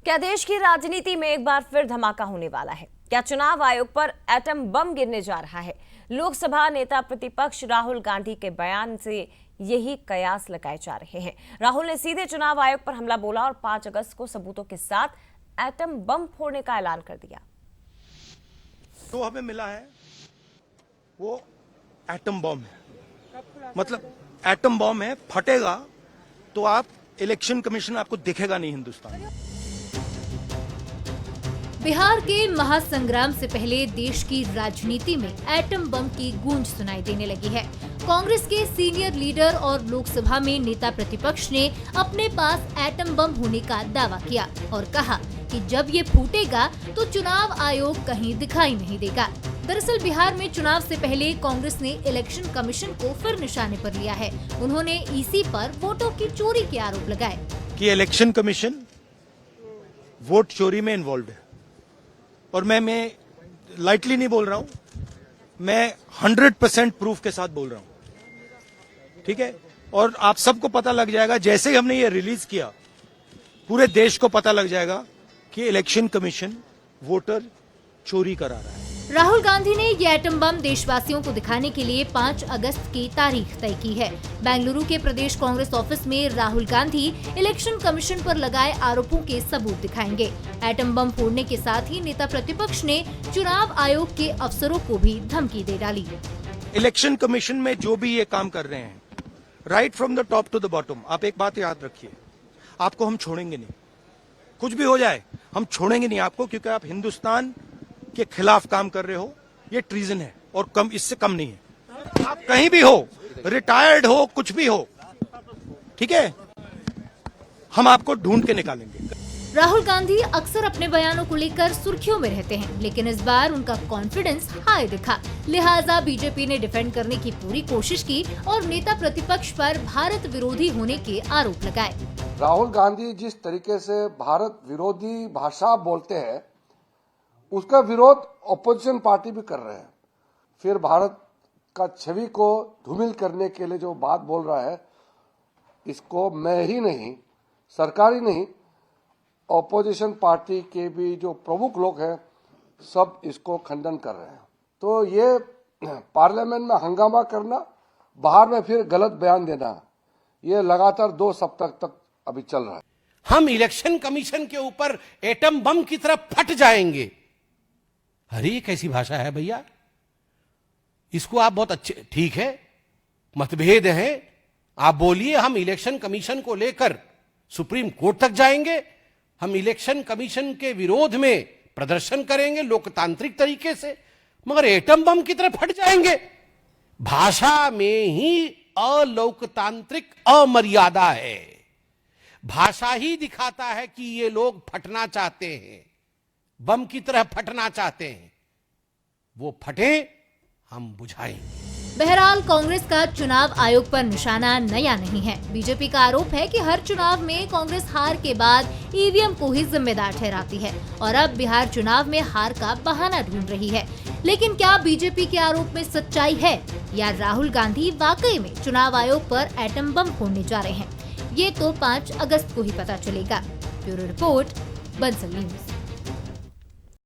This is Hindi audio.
क्या देश की राजनीति में एक बार फिर धमाका होने वाला है? क्या चुनाव आयोग पर एटम बम गिरने जा रहा है? लोकसभा नेता प्रतिपक्ष राहुल गांधी के बयान से यही कयास लगाए जा रहे हैं। राहुल ने सीधे चुनाव आयोग पर हमला बोला और 5 अगस्त को सबूतों के साथ एटम बम फोड़ने का ऐलान कर दिया। तो हमें मिला है वो एटम बम है, मतलब एटम बम है, फटेगा तो आप इलेक्शन कमीशन आपको दिखेगा नहीं हिंदुस्तान में। बिहार के महासंग्राम से पहले देश की राजनीति में एटम बम की गूंज सुनाई देने लगी है। कांग्रेस के सीनियर लीडर और लोकसभा में नेता प्रतिपक्ष ने अपने पास एटम बम होने का दावा किया और कहा कि जब ये फूटेगा तो चुनाव आयोग कहीं दिखाई नहीं देगा। दरअसल बिहार में चुनाव से पहले कांग्रेस ने इलेक्शन कमीशन को फिर निशाने पर लिया है। उन्होंने ईसी पर वोटों की चोरी के आरोप लगाए कि इलेक्शन कमीशन वोट चोरी में इन्वॉल्व है और मैं लाइटली नहीं बोल रहा हूं, मैं 100% प्रूफ के साथ बोल रहा हूं, ठीक है। और आप सबको पता लग जाएगा, जैसे ही हमने ये रिलीज किया पूरे देश को पता लग जाएगा कि इलेक्शन कमीशन वोटर चोरी करा रहा है। राहुल गांधी ने ये एटम बम देशवासियों को दिखाने के लिए 5 अगस्त की तारीख तय की है। बेंगलुरु के प्रदेश कांग्रेस ऑफिस में राहुल गांधी इलेक्शन कमीशन पर लगाए आरोपों के सबूत दिखाएंगे। एटम बम फोड़ने के साथ ही नेता प्रतिपक्ष ने चुनाव आयोग के अफसरों को भी धमकी दे डाली। इलेक्शन कमीशन में जो भी ये काम कर रहे हैं, right from the top to the bottom, आप एक बात याद रखिए, आपको हम छोड़ेंगे नहीं। कुछ भी हो जाए हम छोड़ेंगे नहीं आपको, क्योंकि आप हिंदुस्तान के खिलाफ काम कर रहे हो। ये ट्रीजन है और कम, इससे कम नहीं है। आप कहीं भी हो, रिटायर्ड हो, कुछ भी हो, ठीक है, हम आपको ढूंढ के निकालेंगे। राहुल गांधी अक्सर अपने बयानों को लेकर सुर्खियों में रहते हैं, लेकिन इस बार उनका कॉन्फिडेंस हाई दिखा। लिहाजा बीजेपी ने डिफेंड करने की पूरी कोशिश की और नेता प्रतिपक्ष पर भारत विरोधी होने के आरोप लगाए। राहुल गांधी जिस तरीके से भारत विरोधी भाषा बोलते हैं, उसका विरोध ऑपोजिशन पार्टी भी कर रहे हैं। फिर भारत का छवि को धूमिल करने के लिए जो बात बोल रहा है, इसको मैं ही नहीं, सरकार ही नहीं, ऑपोजिशन पार्टी के भी जो प्रमुख लोग हैं सब इसको खंडन कर रहे हैं। तो ये पार्लियामेंट में हंगामा करना, बाहर में फिर गलत बयान देना, ये लगातार 2 सप्ताह तक अभी चल रहा है। हम इलेक्शन कमीशन के ऊपर एटम बम की तरह फट जाएंगे। अरे ये कैसी भाषा है भैया? इसको आप बहुत अच्छे, ठीक है, मतभेद हैं, आप बोलिए, हम इलेक्शन कमीशन को लेकर सुप्रीम कोर्ट तक जाएंगे, हम इलेक्शन कमीशन के विरोध में प्रदर्शन करेंगे लोकतांत्रिक तरीके से, मगर एटम बम की तरह फट जाएंगे। भाषा में ही अलोकतांत्रिक अमर्यादा है। भाषा ही दिखाता है कि ये लोग फटना चाहते हैं, बम की तरह फटना चाहते हैं। वो फटे, हम बुझाएंगे। बहरहाल कांग्रेस का चुनाव आयोग पर निशाना नया नहीं है। बीजेपी का आरोप है कि हर चुनाव में कांग्रेस हार के बाद ईवीएम को ही जिम्मेदार ठहराती है और अब बिहार चुनाव में हार का बहाना ढूंढ रही है। लेकिन क्या बीजेपी के आरोप में सच्चाई है या राहुल गांधी वाकई में चुनाव आयोग पर एटम बम फोड़ने जा रहे हैं? ये तो 5 अगस्त को ही पता चलेगा। Bureau report, Bansal news.